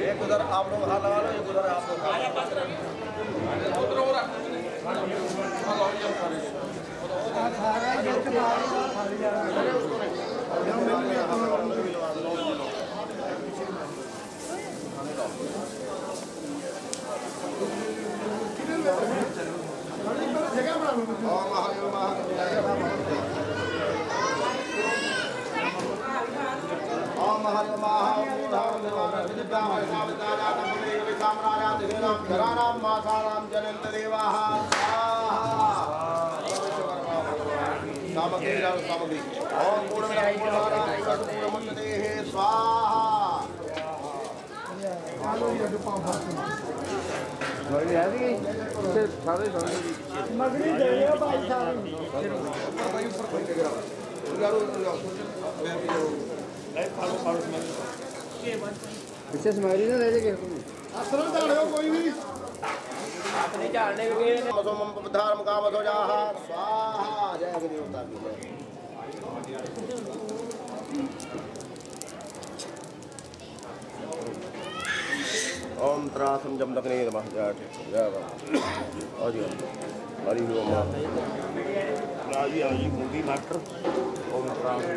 एक उधर आप लोग हाथ लगा लो, एक उधर आप लोग पीछे स्माइली ना ले लेके कोई भी अपने झाड़ने के धर्म काम हो जा स्वाहा जय देवता की जय। ओम त्रासम जम दकने नमः जय और जी हरि ओम राजी आजी मूवी मास्टर ओम त्रास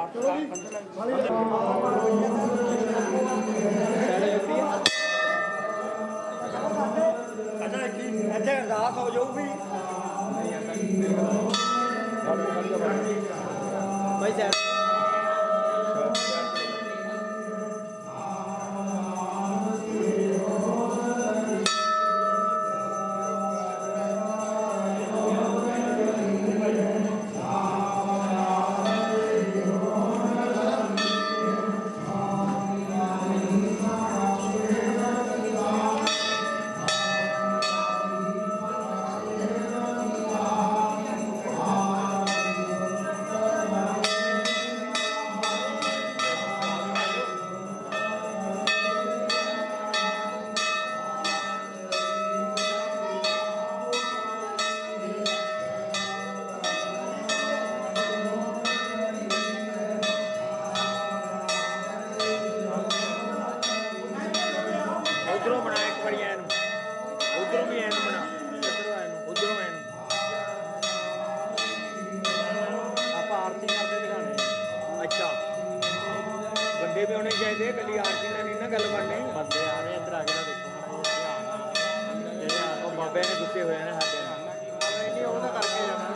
ਅੱਛਾ ਕੀ ਇੱਥੇ ਅਰਦਾਸ ਹੋ ਜਾਊਗੀ ਭਾਈ ਸਾਹਿਬ ਉਧਰੋਂ ਬਣਾ ਇੱਕ ਵਾਰੀ ਐਨ ਉਧਰੋਂ ਵੀ ਐਨ ਬਣਾ ਉਧਰੋਂ ਐਨ ਆਪਾਂ ਆਰਤੀ ਕਰਦੇ ਦਿਖਾਣੇ ਅੱਛਾ ਬੰਦੇ ਵੀ ਹੋਣੇ ਚਾਹੀਦੇ ਕੱਲੀ ਆਰਤੀ ਨਾਲ ਨਹੀਂ ਨਾ ਗੱਲ ਬਣਨੀ ਬੰਦੇ ਆ ਰਹੇ ਇੱਧਰ ਆ ਕੇ ਨਾ ਦੇਖੋ ਧਿਆਨ ਉਹ ਬਾਬੇ ਨੇ ਗੁੱਸੇ ਹੋਏ ਨੇ ਸਾਡੇ ਨਾਲ ਨਹੀਂ ਉਹਦਾ ਕਰਕੇ ਜਾਣਾ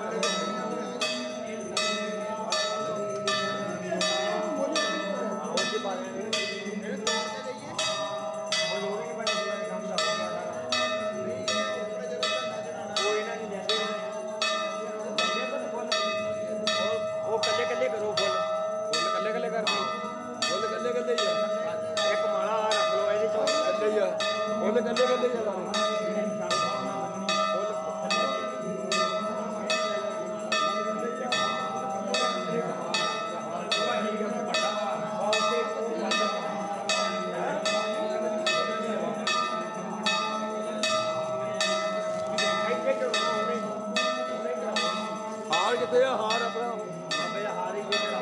ਇੱਕ ਮਾਲਾ ਰੱਖ ਲਓ ਇਹਦੇ ਚੋਂ ਕੱਲੇ ਹੀ ਆ ਉਹਦੇ ਕੱਲੇ ਕੱਲੇ ਹੀ ਆ ਹਾਰ ਕਿੱਥੇ ਆ ਹਾਰ ਆਪਣਾ ਬਾਬੇ ਦਾ ਹਾਰ ਹੀ ਜਿਹੜਾ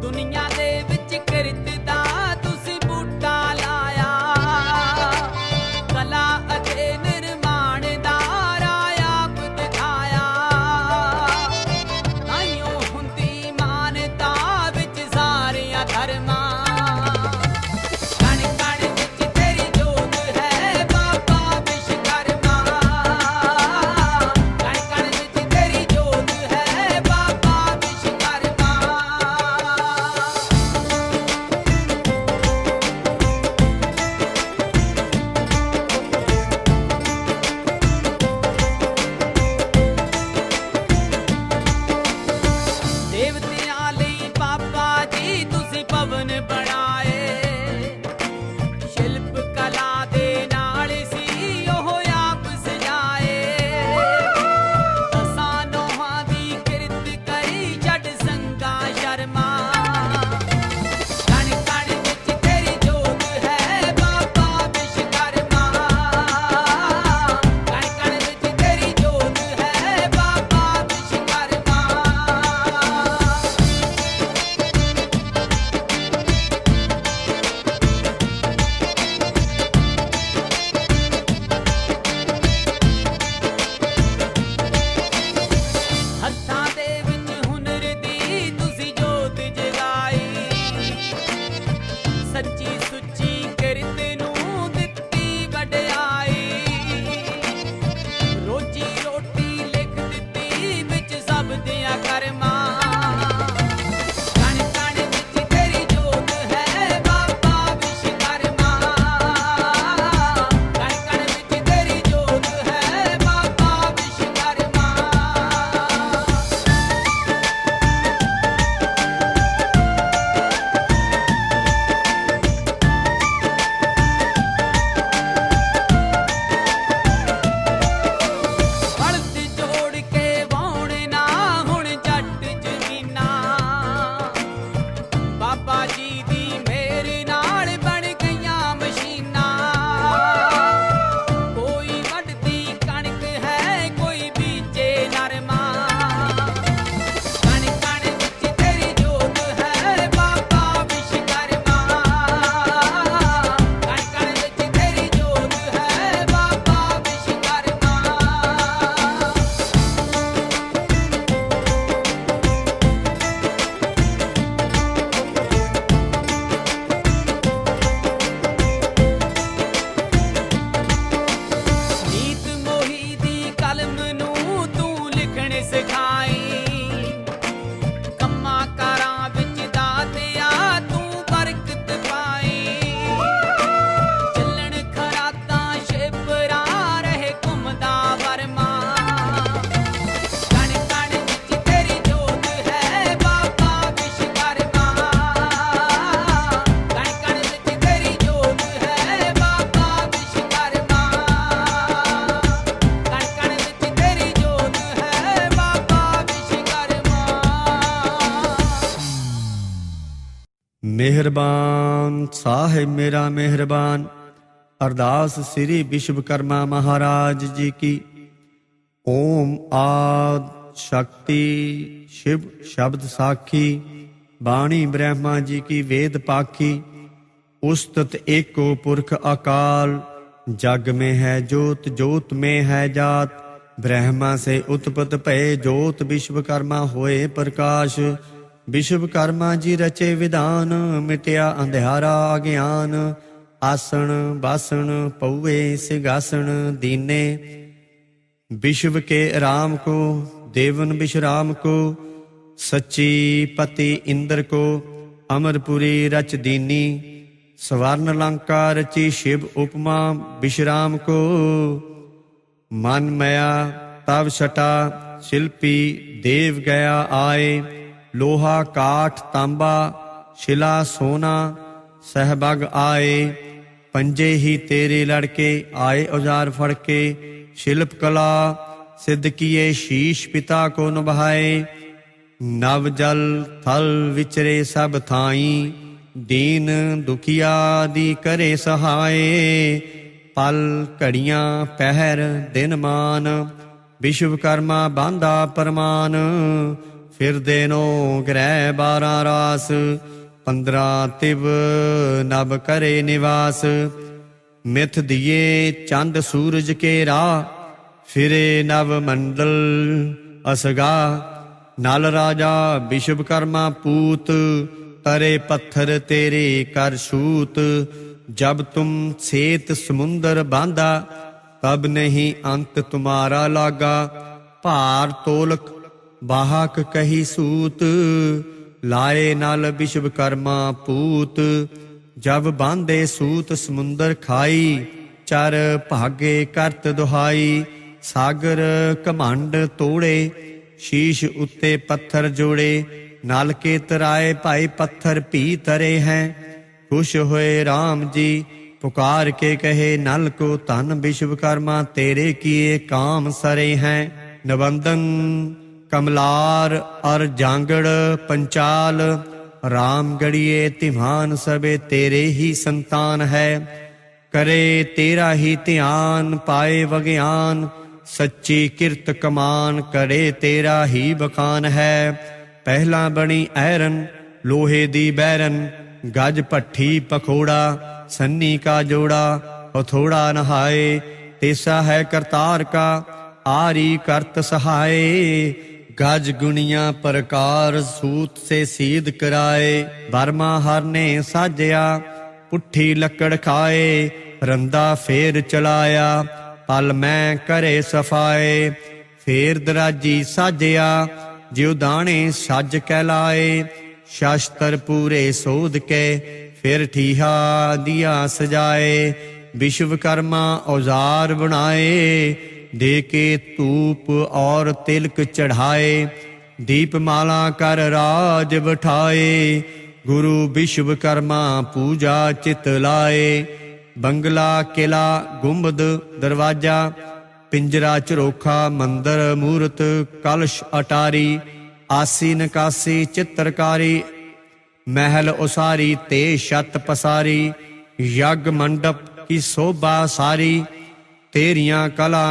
ਦੁਨੀਆ ਦੇ ਵਿੱਚ ਕਿਰਤ ਦਾ ਤੁਸੀਂ ਬੂਟਾ ਲਾਇਆ ਕਲਾ ਅਤੇ ਨਿਰਮਾਣ ਦਾ ਰਾਹ ਆਪ ਦਿਖਾਇਆ ਤਾਈਓ ਹੁੰਦੀ ਮਾਨਤਾ ਵਿੱਚ ਸਾਰਿਆਂ ਧਰਮਾਂ ਕਣ ਕਣ ਵਿੱਚ ਤੇਰੀ ਜੋਤ ਹੈ ਬਾਬਾ ਵਿਸ਼ਵਕਰਮਾ ਕਣ ਕਣ ਵਿੱਚ ਤੇਰੀ ਜੋਤ ਹੈ ਬਾਬਾ ਵਿਸ਼ਵਕਰਮਾ ਮਿਹਰਬਾਨ ਸਾਹਿਬ ਮੇਰਾ ਮਿਹਰਬਾਨ। ਅਰਦਾਸ ਸ੍ਰੀ ਵਿਸ਼ਵਕਰਮਾ ਮਹਾਰਾਜ ਜੀ ਕੀ। ਓਮ ਆਦ ਸ਼ਕਤੀ शिव शब्द साखी बाणी ब्रह्मा जी की वेद पाखी। उस्तत एको पुरख अकाल जग में है जोत जोत में है जात। ब्रह्मा से उत्पत भये जोत विश्वकर्मा होए प्रकाश। विश्वकर्मा जी रचे विधान मिटया अंधियारा अज्ञान। आसन बासन पौए सिंहासन दीने। विश्व के राम को देवन विश्राम को। सच्ची पति इंद्र को अमरपुरी रच दीनी। स्वर्ण लंका रची शिव उपमा विश्राम को। मन मया तव सटा शिल्पी देव गया आए। लोहा काठ तांबा शिला सोना सहबग आए। पंजे ही तेरे लड़के आए औजार फड़के। शिल्प कला सिद्ध किए शीश पिता को निभाए। नव जल थल विचरे सब थाई। दीन दुखिया दी करे सहाय। पल घड़ियां पहर दिन मान। विश्वकर्मा बांधा परमान। फिर देनो ग्रह 12 रास। 15 तिव नभ करे निवास। मिथ दिए चंद सूरज के राह। फिरे नव मंडल असगा। नल राजा विश्वकर्मा पूत। तरे पत्थर तेरे कर सूत। जब तुम सेत समुंदर बांधा तब नहीं अंत तुम्हारा लागा। भार तोलक बाहक कही सूत। लाए नल विश्वकर्मा पूत। जब बांधे सूत समुंदर खाई। चर भागे करत दुहाई। सागर घमंड तोड़े शीश उत्ते पत्थर जोड़े। नल के तराए भाई पत्थर भी तरे हैं। खुश हुए राम जी पुकार के कहे नल को धन विश्वकर्मा तेरे किए काम सरे हैं। निबंधन कमलार और जांगड़ पंचाल। राम गढ़िए तिमान सबे तेरे ही संतान है। करे तेरा ही ध्यान पाए वज्ञान। सच्ची किरत कमान करे तेरा ही बखान है। पहला बनी ऐरन लोहे दी बैरन। गज भट्ठी पखोड़ा सन्नी का जोड़ा। हथोड़ा नहाए तेसा है करतार का। आरी करत सहाय। गज गुनिया प्रकार सूत से सीध कराए। बर्मा हर ने साजया पुट्ठी लकड़ खाए। रंदा फेर चलाया पल मैं करे सफाए। फेर दराजी साजया ज्यो दाने सज कहलाए। शास्त्र पूरे सोध के फिर ठीहा दिया सजाए। विश्वकर्मा औजार बनाए। दे के धूप और तिलक चढ़ाए। दीपमाला कर राज बिठाए। गुरु विश्वकर्मा पूजा चित लाए। बंगला किला गुंबद दरवाजा। पिंजरा झरोखा मंदिर मूरत कलश अटारी। आसी नकासी चित्रकारी। महल उसारी ते छत पसारी। यज्ञ मंडप की शोभा सारी। तेरियां कला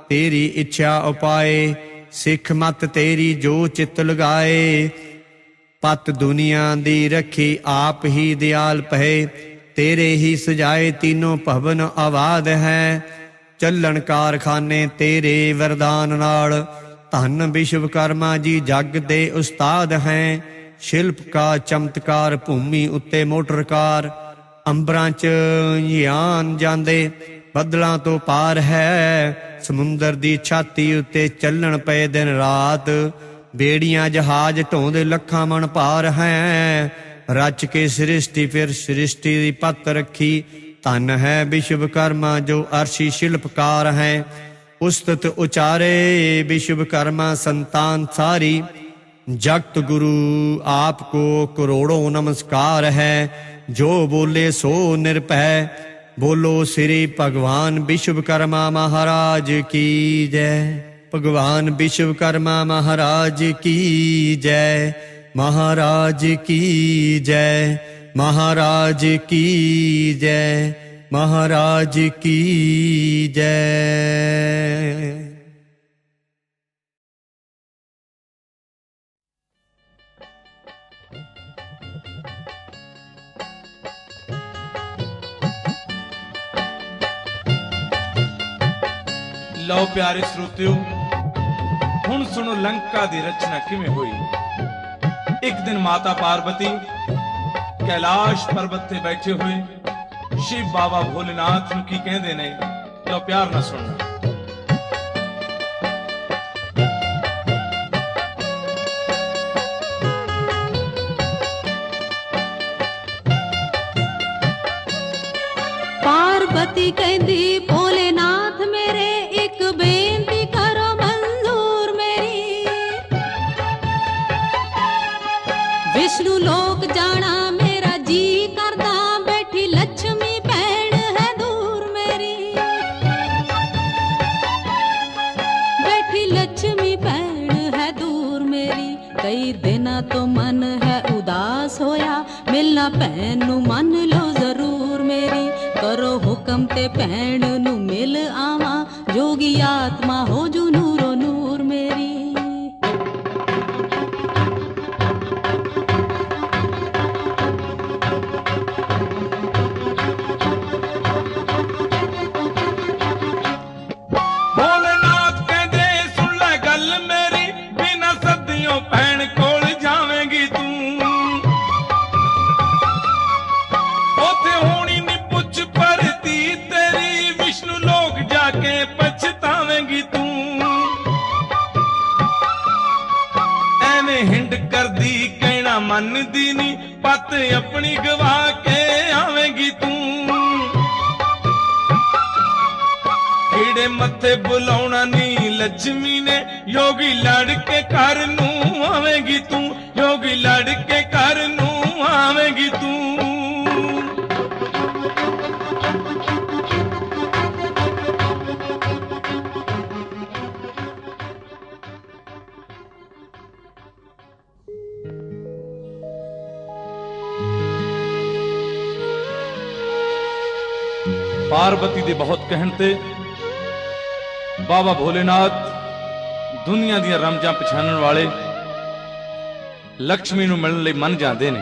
तेरी इच्छा उपाए। सिख मत तेरी जो चित लगाए। पत दुनिया दी रखी आप ही दयाल पहे। तेरे ही सजाए तीनों भवन आबाद है। चलन कारखाने तेरे वरदान नाल। धन विश्वकर्मा जी जग दे उस्ताद हैं। शिल्प का चमत्कार भूमि उत्ते मोटर कार। अंबरां च यान जांदे बदलां तो पार है। समुंदर दी छाती उत्ते चलन पे दिन रात। बेड़ियां जहाज ढोंदे लखां मन पार हैं। रच के सृष्टि फिर सृष्टि दी पत रखी। धन है विश्वकर्मा जो अर्शी शिल्पकार हैं। उस्तत उचारे विश्वकर्मा संतान सारी। जगत गुरु आपको करोड़ों नमस्कार है। जो बोले सो निर्भय। बोलो श्री भगवान विश्वकर्मा महाराज की जय। भगवान विश्वकर्मा महाराज की जय। महाराज की जय। महाराज की जय, महाराज की जय। लो प्यारे श्रोतियों, हुण सुनो लंका दी रचना किवें हुई। एक दिन माता पार्वती कैलाश पर्वत ते बैठे हुए शिव बाबा भोलेनाथ नूं की कहंदे ने, लो प्यार ना सुनना। पार्वती कहंदी भोलेनाथ मेरे एक बेनती करो मंजूर मेरी। विष्णु लोक जाना मेरा जी करदा, बैठी लक्ष्मी भैन है दूर मेरी। बैठी लक्ष्मी भैन है दूर मेरी। कई दिना तो मन है उदास होया, मिलना भैन नू मन लो जरूर मेरी। करो हुक्म ते भैन नू मिल आवा, जोगी आत्मा हो जू नूरो नूर मेरी। भोलेनाथ कहंदे सुन ले गल मेरी, बिना सदियों भैन कोल जावेंगी तू। ओथे होनी नी पुछ परती तेरी, विष्णु लोक जाके पछतावेंगी तू। एवें हिंड करदी कहना मनदी नी, पत अपनी गवा के आवेंगी तू। कीड़े मथे बुलाउणा नी लक्ष्मी ने, योगी लड़ के घर नू आवेंगी तू। योगी लड़ के घर नू आवेंगी तू। पार्वती दे बहुत कहण ते बाबा भोलेनाथ दुनिया ਦੀਆਂ ਰਮਜਾਂ ਪਛਾਣਨ ਵਾਲੇ ਲక్ష్ਮੀ ਨੂੰ ਮਿਲਣ ਲਈ ਮੰਨ ਜਾਂਦੇ ਨੇ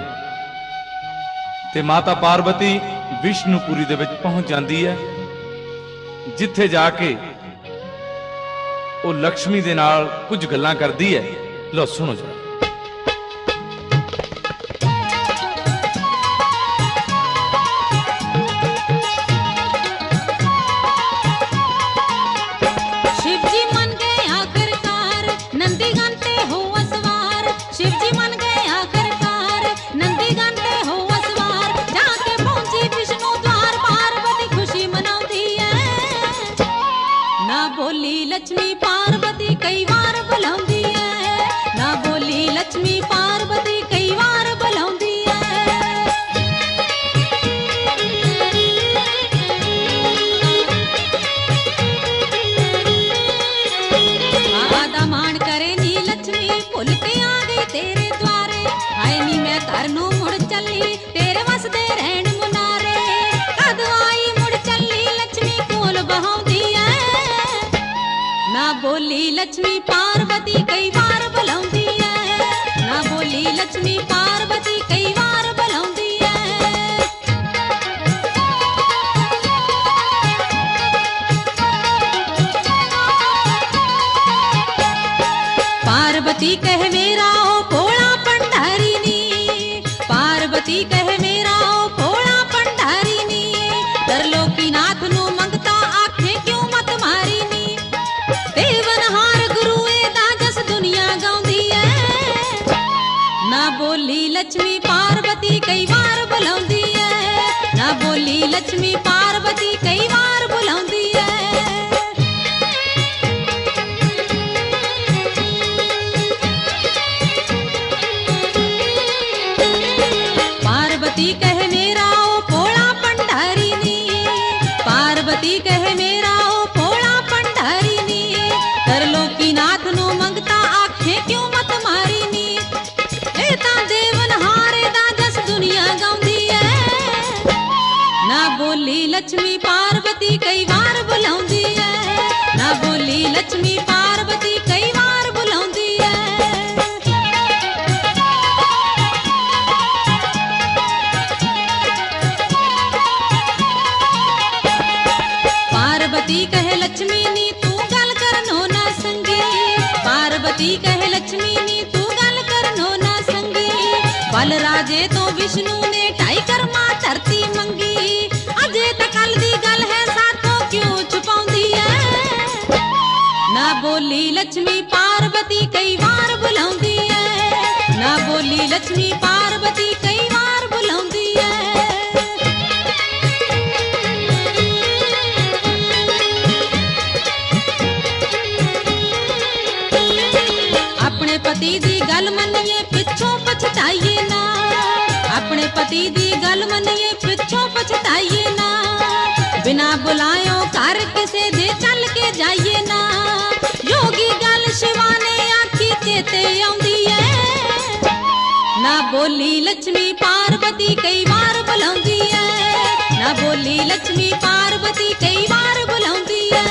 ਤੇ ਮਾਤਾ ਪਾਰਵਤੀ ਵਿਸ਼ਨੂਪੁਰੀ ਦੇ ਵਿੱਚ ਪਹੁੰਚ ਜਾਂਦੀ ਹੈ, ਜਿੱਥੇ ਜਾ ਕੇ ਉਹ ਲక్ష్ਮੀ ਦੇ ਨਾਲ ਕੁਝ ਗੱਲਾਂ ਕਰਦੀ ਹੈ। ਲਓ ਸੁਣੋ ਜਰਾ। लक्ष्मी पार्वती कई बार बुलाउंदी है, ना बोली लक्ष्मी पार्वती कई बार बुलाउंदी है। आदा मान करे नी लक्ष्मी, भुल के आ गई तेरे द्वारे। आए नी मैं घर नू मुड़ चली, तेरे वसदे रहन मुनारे। कद आई मुड़ चली लक्ष्मी कोल बहाउंदी है, ना बोली लक्ष्मी पार्वती कई बार बुलाउंदी है। ना बोली लक्ष्मी पार्वती कई बार बुलाउंदी है। पार्वती कह मेरा ओ भोला भंडारी नी, पार्वती कह मेरा ओ भोला भंडारी नी। त्रिलोकीनाथ नू मंगता आखे क्यों मत मारी नी। देवनहार गुरु एदा जस दुनिया गाउंदी है, ना बोली लक्ष्मी पार्वती कई बार बुलाउंदी है। ना बोली लक्ष्मी पार्वती कई बार बुलाउंदी है। पार्वती कह मेरा ओ भोला भंडारी नी, पार्वती कह मेरा ओ भोला भंडारी नी। त्रिलोकीनाथ नू मंगता आखे क्यों मत मारी नी। ए तां देवनहार दा जस दुनिया गाउंदी लक्ष्मी पार्वती कई वार बुलाउंदी है, ना बोली लक्ष्मी पार्वती कई वार बुलाउंदी है। पार्वती कहे लक्ष्मी नी तू गल करनो ना संगी, पार्वती कहे लक्ष्मी नी तू गल करनो ना संगी। बल राजे तो विष्णु ने ढाई कर्मा धरती मंगी, अजे तक कल दी गल है साथों क्यों छुपाउंदी है। ना बोली लक्ष्मी पार्वती कई वार बुलाउंदी है, ना बोली लक्ष्मी पार्वती कई वार बुलाउंदी है। अपने पति दी गल मनिए पिछों पछताइए ना, अपने पति दी गल मनिए पिछों पछताइए ना। बिना बुलायो घर किसे दे चल के जाइए ना, योगी गल शिवा ने आखी चेते आउंदी है। ना बोली लक्ष्मी पार्वती कई बार बुलाउंदी है, ना बोली लक्ष्मी पार्वती कई बार बुलाउंदी है।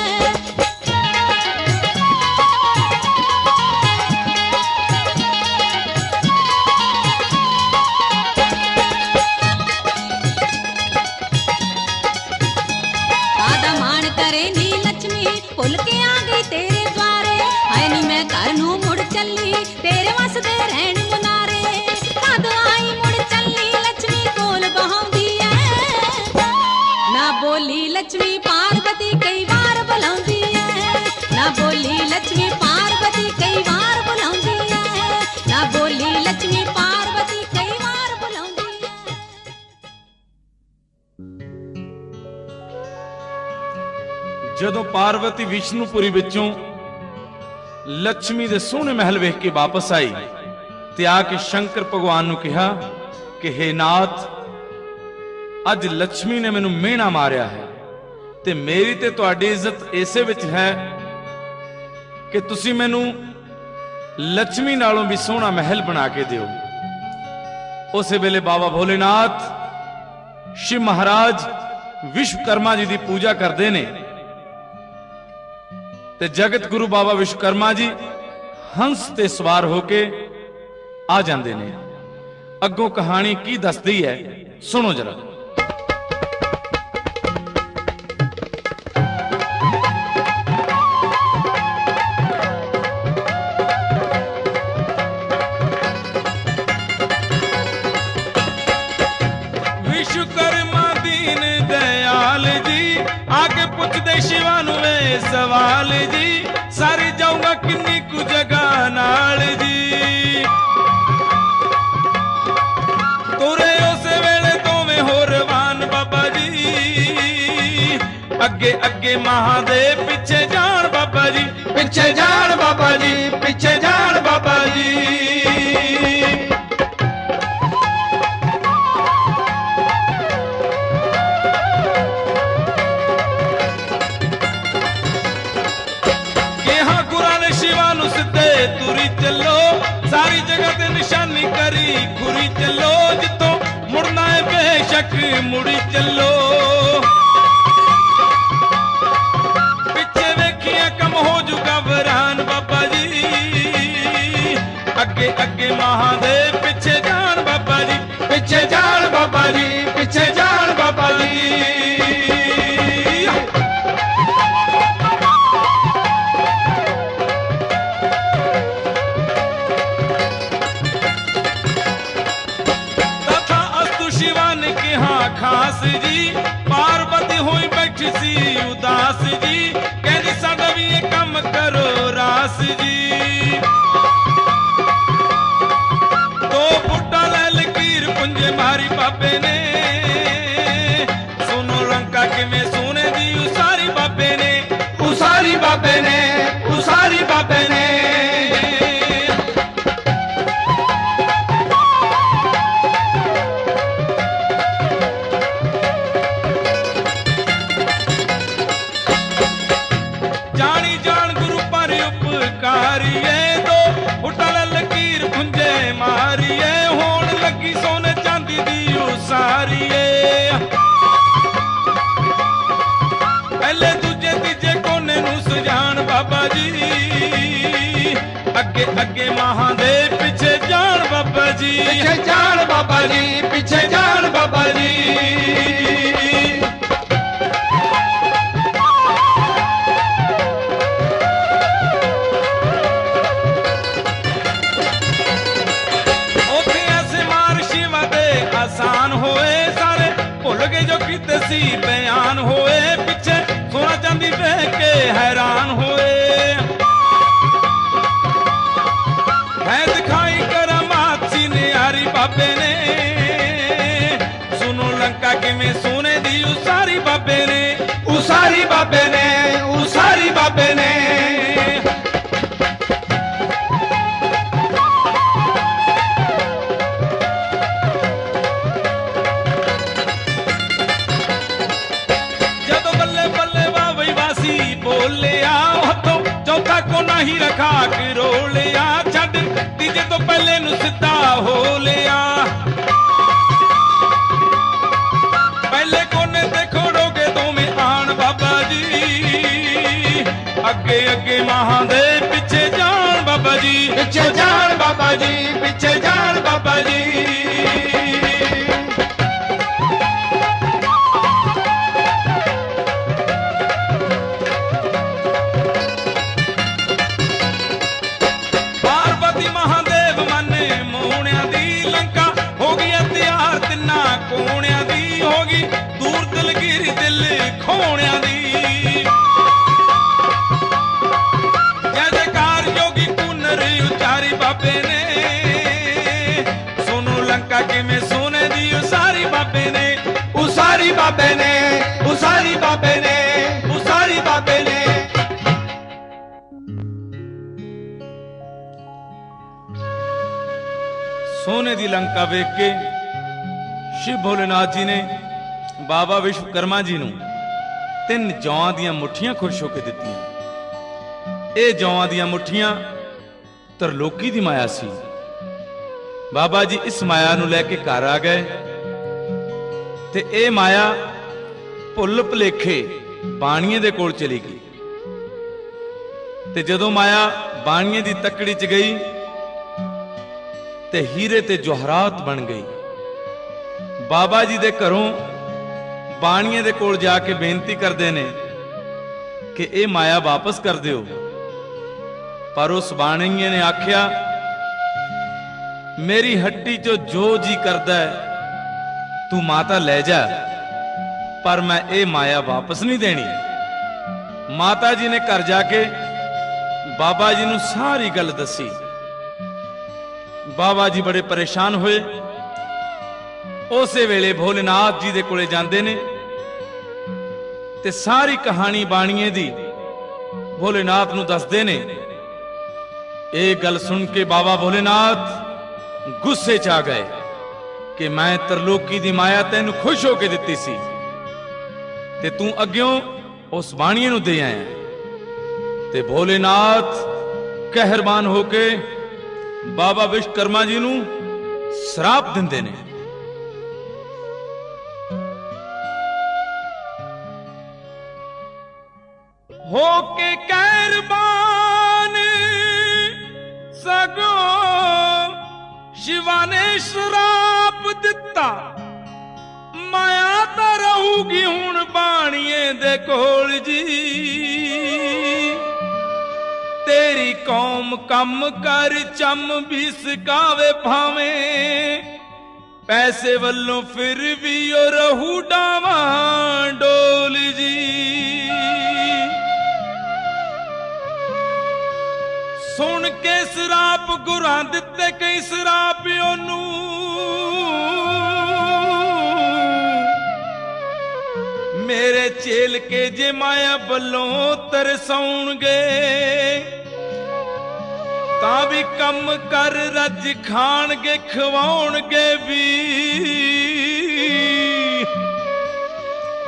भुल के आ गई तेरे द्वारे, आए नी मैं घर नू मुड़ चली तेरे वसदे रहन मुनारे। कद आई मुड़ चली लक्ष्मी कोल बहाउंदी है, ना बोली लक्ष्मी पार्वती कई बार बुलाउंदी है, ना बोली लक्ष्मी पार्वती कई बार बुलाउंदी है, ना बोली लक्ष्मी पार्वती कई बार बुलाउंदी है। ਜਦੋਂ ਪਾਰਵਤੀ ਵਿਸ਼ਨੂਪੁਰੀ ਵਿੱਚੋਂ ਲక్ష్ਮੀ ਦੇ ਸੋਹਣੇ ਮਹਿਲ ਵੇਖ ਕੇ ਵਾਪਸ ਆਈ ਤੇ ਆ ਕੇ ਸ਼ੰਕਰ ਭਗਵਾਨ ਨੂੰ ਕਿਹਾ ਕਿ हे ਨਾਥ, ਅੱਜ ਲక్ష్ਮੀ ਨੇ ਮੈਨੂੰ ਮਿਹਣਾ ਮਾਰਿਆ ਹੈ ਤੇ ਮੇਰੀ ਤੇ ਤੁਹਾਡੀ ਇੱਜ਼ਤ ਇਸੇ ਵਿੱਚ ਹੈ ਕਿ ਤੁਸੀਂ ਮੈਨੂੰ ਲక్ష్ਮੀ ਨਾਲੋਂ ਵੀ ਸੋਹਣਾ ਮਹਿਲ ਬਣਾ ਕੇ ਦਿਓ। ਉਸੇ ਵੇਲੇ ਬਾਬਾ ਭੋਲੇਨਾਥ ਸ਼ਿਵ ਮਹਾਰਾਜ ਵਿਸ਼ਵਕਰਮਾ ਜੀ ਦੀ ਪੂਜਾ ਕਰਦੇ ਨੇ ਤੇ ਜਗਤ ਗੁਰੂ ਬਾਬਾ ਵਿਸ਼ਵਕਰਮਾ ਜੀ ਹੰਸ ਤੇ ਸਵਾਰ ਹੋ ਕੇ ਆ ਜਾਂਦੇ ਨੇ। ਅੱਗੋਂ ਕਹਾਣੀ ਕੀ ਦੱਸਦੀ ਹੈ ਸੁਣੋ ਜਰਾ। ਵਿਸ਼ਵਕਰਮਾ ਦੀਨ ਦਇਆਲ ਜੀ ਆਗੇ ਪੁੱਛਦੇ ਸ਼ਿਵਾ ਨੂੰ ਵੇ ਸਵਾਲ ਜੀ, ਸਾਰੀ ਜਾਊਗਾ ਕਿੰਨੀ ਕੁ ਜਗ੍ਹਾ ਨਾਲ ਜੀ। ਤੁਰੇ ਉਸੇ ਵੇਲੇ ਦੋਵੇਂ ਹੋ ਰਵਾਨ ਬਾਬਾ ਜੀ, ਅੱਗੇ ਅੱਗੇ ਮਹਾਦੇਵ ਪਿੱਛੇ ਜਾਣ ਬਾਬਾ ਜੀ, ਪਿੱਛੇ ਜਾਣ ਬਾਬਾ ਜੀ, ਪਿੱਛੇ ਜਾਣ ਬਾਬਾ ਜੀ। तुरी चलो सारी जगह ते निशानी करी खुरी चलो, जितों मुड़ना है बेशक मुड़ी चलो। पिछे वेखिया कम हो जुगा वरान बाबा जी, अगे अगे महादेव पिछे जान बाबा जी, पिछे जान बाबा जी, पिछे जान बाबा जी। खास जी पार्वती हुई बैठी सी उदास जी, कहती साडा भी ये काम करो रास जी। दो फुटा ले लकीर पुंजे मारी बाबे ने, सुनो लंका के में सोने दी उसारी बाबे ने, उसारी बाबे ने, उसारी बाबे ने। लकीर पुंजे मारिए होण लगी सोने चांदी दी उसारिए। जी, अगे अगे महादेव पिछे जान बाबा जी, ਪਿੱਛੇ ਜਾਣ ਬਾਬਾ ਜੀ, ਪਿੱਛੇ ਜਾਣ ਬਾਬਾ ਜੀ। ओथे ऐसे मार शिवा दे आसान होए सारे, भुल गए जो कीते सी बयान होए, पिछे सोना चांदी देख के हैरान होए। है दिखाई करामात सी निहारी बाबे ने, सुनो लंका किवें सोने दी उसारी बाबे ने, ਉਸਾਰੀ ਬਾਬੇ ਨੇ, ਉਸਾਰੀ ਬਾਬੇ ਨੇ। जदों बल्ले बल्ले वावई वासी बोलिया, हथों चौथा को नहीं रखा कि रो लिया, छड़ तीजे तो पहले नु सिद्धा हो लिया। पहले कोने ते खोड़ोगे तो में आन बाबा जी, अगे अगे महादेव पिछे जान बाबा जी, ਪਿੱਛੇ ਜਾਣ ਬਾਬਾ ਜੀ, ਪਿੱਛੇ ਜਾਣ ਬਾਬਾ ਜੀ। पार्वती महादेव मने मोहणिया दी, लंका हो गई तैयार तिन्ना कोणिया दी, होगी दूर दलगीर दिल खोणिया दी। जय जयकार योगी कुनर उचारी बाबे ने, सुनो लंका किवें सोने दी उसारी बाबे ने, ਉਸਾਰੀ ਬਾਬੇ ਨੇ, ਉਸਾਰੀ ਬਾਬੇ ਨੇ, ਉਸਾਰੀ ਬਾਬੇ ਨੇ। सोने दी लंका वेख के शिव भोलेनाथ जी ने बाबा विश्वकर्मा जी नूं 3 जौआं ਦੀਆਂ ਮੁੱਠੀਆਂ ਖੁਸ਼ ਹੋ ਕੇ ਦਿੱਤੀਆਂ। ਇਹ ਜੌआं ਦੀਆਂ ਮੁੱਠੀਆਂ ਤਰਲੋਕੀ ਦੀ ਮਾਇਆ ਸੀ। ਬਾਬਾ ਜੀ ਇਸ ਮਾਇਆ ਨੂੰ ਲੈ ਕੇ ਘਰ ਆ ਗਏ ਤੇ ਇਹ ਮਾਇਆ ਭੁੱਲ ਭੁਲੇਖੇ ਬਾਣੀਏ ਦੇ ਕੋਲ ਚਲੀ ਗਈ। ਤੇ ਜਦੋਂ ਮਾਇਆ ਬਾਣੀਏ ਦੀ ਤੱਕੜੀ 'ਚ ਗਈ ਤੇ ਹੀਰੇ ਤੇ ਜਵਾਹਰਾਤ ਬਣ ਗਈ। ਬਾਬਾ ਜੀ ਦੇ ਘਰੋਂ ਬਾਣੀਏ ਦੇ ਕੋਲ ਜਾ ਕੇ ਬੇਨਤੀ ਕਰਦੇ ਨੇ ਕਿ ਇਹ ਮਾਇਆ ਵਾਪਸ ਕਰ ਦਿਓ। ਪਰ ਉਸ ਬਾਣੀਏ ਨੇ ਆਖਿਆ, ਮੇਰੀ ਹੱਟੀ 'ਚੋਂ ਜੋ ਜੀ ਕਰਦਾ ਹੈ ਤੂੰ ਮਾਤਾ ਲੈ ਜਾ, ਪਰ ਮੈਂ ਇਹ ਮਾਇਆ ਵਾਪਸ ਨਹੀਂ ਦੇਣੀ। ਮਾਤਾ ਜੀ ਨੇ ਘਰ ਜਾ ਕੇ ਬਾਬਾ ਜੀ ਨੂੰ ਸਾਰੀ ਗੱਲ ਦੱਸੀ। बाबा जी बड़े परेशान होए। उसे वेले भोलेनाथ जी दे कोले जांदे ने ते सारी कहानी बाणीए दी भोलेनाथ नूं दसदे ने। ये गल सुन के बाबा भोलेनाथ गुस्से च आ गए कि मैं तरलोकी दी माया तैनूं खुश होके दित्ती सी ते तूं अग्यों उस बाणीए नूं दे आया। ते भोलेनाथ कहरबान होके बाबा विश्वकर्मा जी नूं श्राप दिंदे ने। होके कहरबान सगो शिवा ने श्राप दिता, माया तां रहूगी हुण बाणीए दे कोल जी। तेरी कौम कम कर चम भी सिकावे भावे, पैसे वल्लों फिर भी ओ रहू डावा डोल जी। सुन के सराप गुरां दिते कई सराप ओनू, मेरे चेल के जे माया बल्लों तरसाउणगे तां भी कम कर रज खाणगे खवाउणगे भी।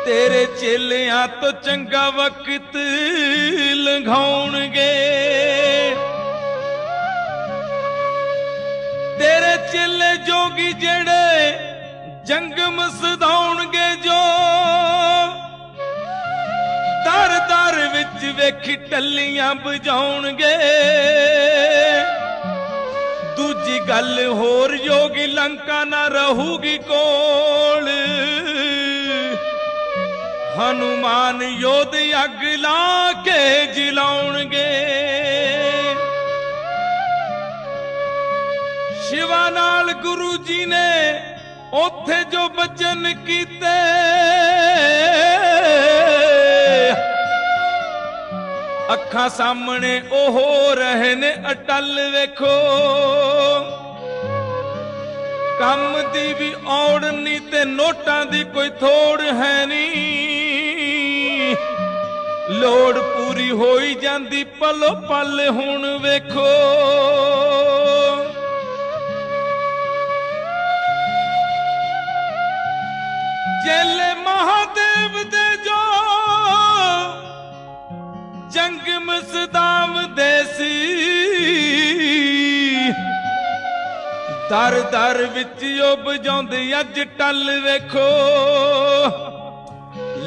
तेरे चेलियां तो चंगा वक्त लंघाउणगे। तेरे चेले जोगी जेड़े जंगम सधाउणगे जो दर दर ਵਿੱਚ ਵੇਖੀ ਟੱਲੀਆਂ ਵਜਾਉਣਗੇ। ਦੂਜੀ ਗੱਲ ਹੋਰ ਯੋਗੀ ਲੰਕਾ ਨਾ ਰਹੂਗੀ ਕੋਲ। ਹਨੂਮਾਨ ਯੋਧ ਅੱਗ ਲਾ ਕੇ ਜਲਾਉਣਗੇ। शिवा नाल गुरु जी ने ओथे जो बचन कीते, अखां सामने ओ हो रहे ने अटल। वेखो कम दी भी औड़ नी ते नोटां दी कोई थोड़ है नी। लोड़ पूरी होई जांदी पलो पल हुण। वेखो चेले महादेव दे जो जंग मसदाम देसी। दर दर विच बजाउंदे अज टल। वेखो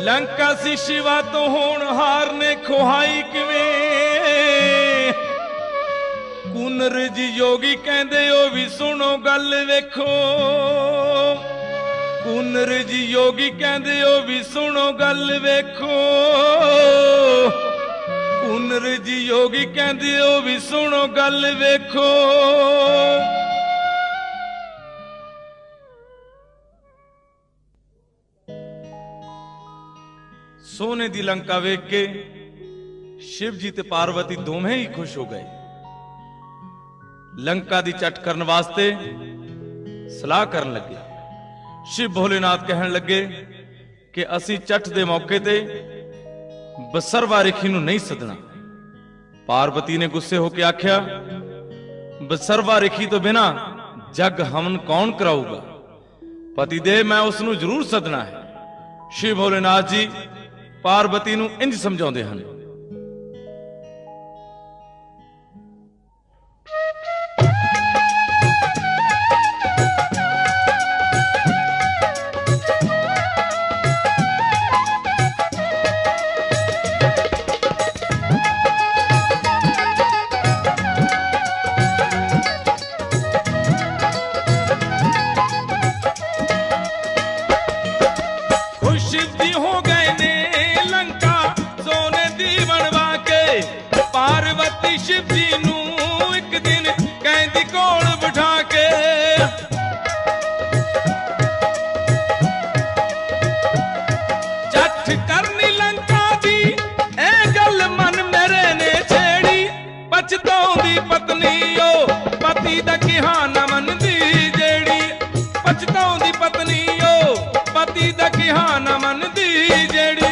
लंका सी शिवा तो होण हार ने खुहाई किवें। कुनरज योगी कहंदे ओ भी सुनो गल। वेखो कुनरज योगी कहंदे ओ भी सुनो गल। वेखो कुनरज योगी कहंदे ओ भी सुनो गल। वेखो सोने दी लंका वेख के शिव जी ते पार्वती दोवें ही खुश हो गए। लंका दी चट करन वास्ते सलाह करन लगे। शिव भोलेनाथ कहन लगे कि असी चट दे मौके ते बसरवा रिखी नूं नहीं सदना। पार्वती ने गुस्से होकर आख्या, बसरवा रिखी तो बिना जग हवन कौन कराऊगा? पतिदेव मैं उसनूं जरूर सदना है। शिव भोलेनाथ जी पार्वती नूं इंज समझाउंदे हन। शिव जी नूं एक दिन कहंदी कोल बिठा के, चठ करनी लंका दी ए गल मन मेरे ने छेड़ी। पछताउंदी पत्नी ओ पति दा किहा ना मनदी जेड़ी। पछताउंदी पत्नी ओ पति दा किहा ना मनदी जेड़ी।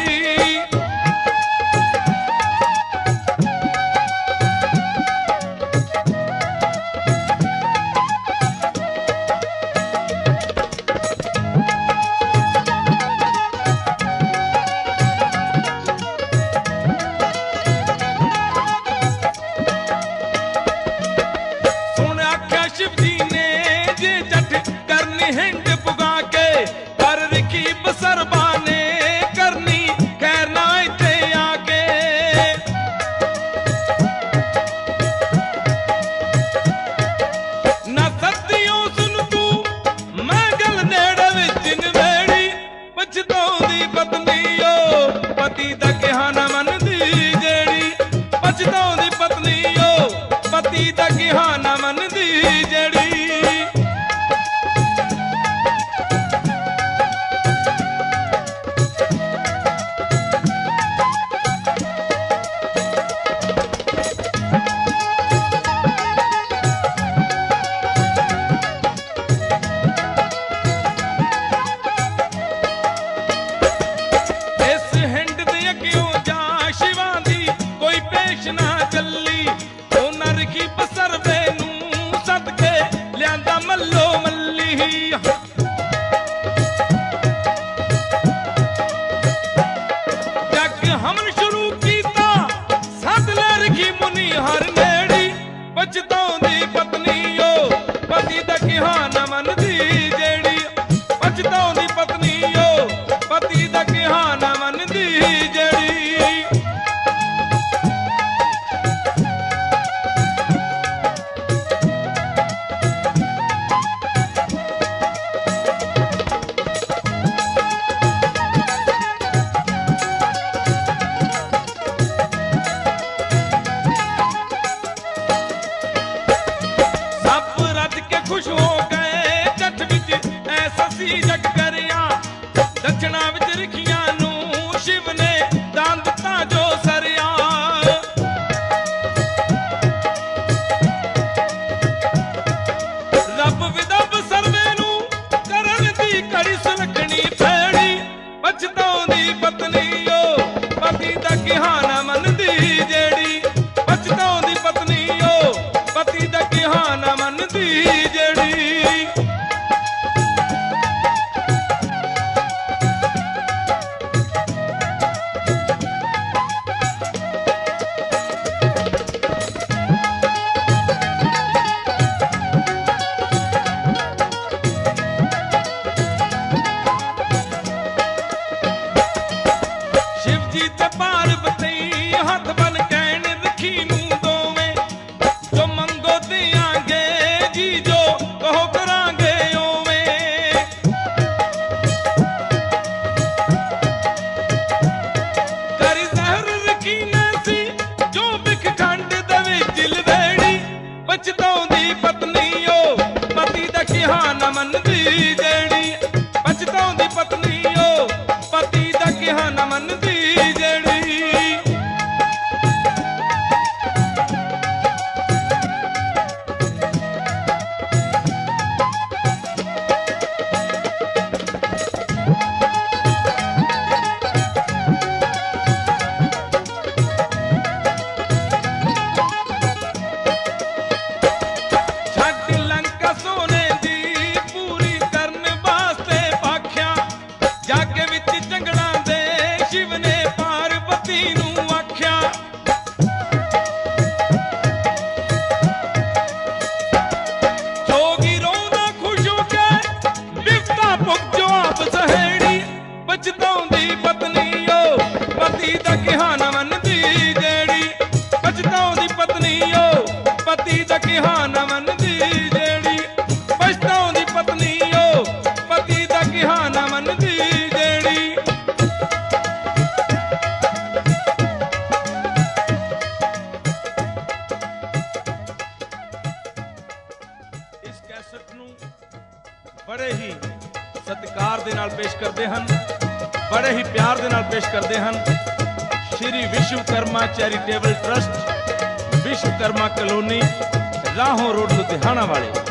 शिव जी के विच जंगलां दे शिव ने पार्वती नूं आख्या जोगी रोंदा खुश हो के बिपता भुगतो आप सहेड़ी पछताउंदी पत्नी ओ पति दा किहा ना मनदी जेड़ी पछताउंदी पत्नी ओ पति दा किहा ना मनदी जेड़ी पछताउंदी पत्नी ओ पति दा किहा ना मनदी जेड़ी इस कैसेट ਨੂੰ बड़े ही सत्कार ਦੇ ਨਾਲ ਪੇਸ਼ ਕਰਦੇ ਹਨ बड़े ही प्यार ਦੇ ਨਾਲ ਪੇਸ਼ ਕਰਦੇ ਹਨ Shri Vishwakarma charitable trust Vishwakarma colony राहों रोड लुधियाना वाले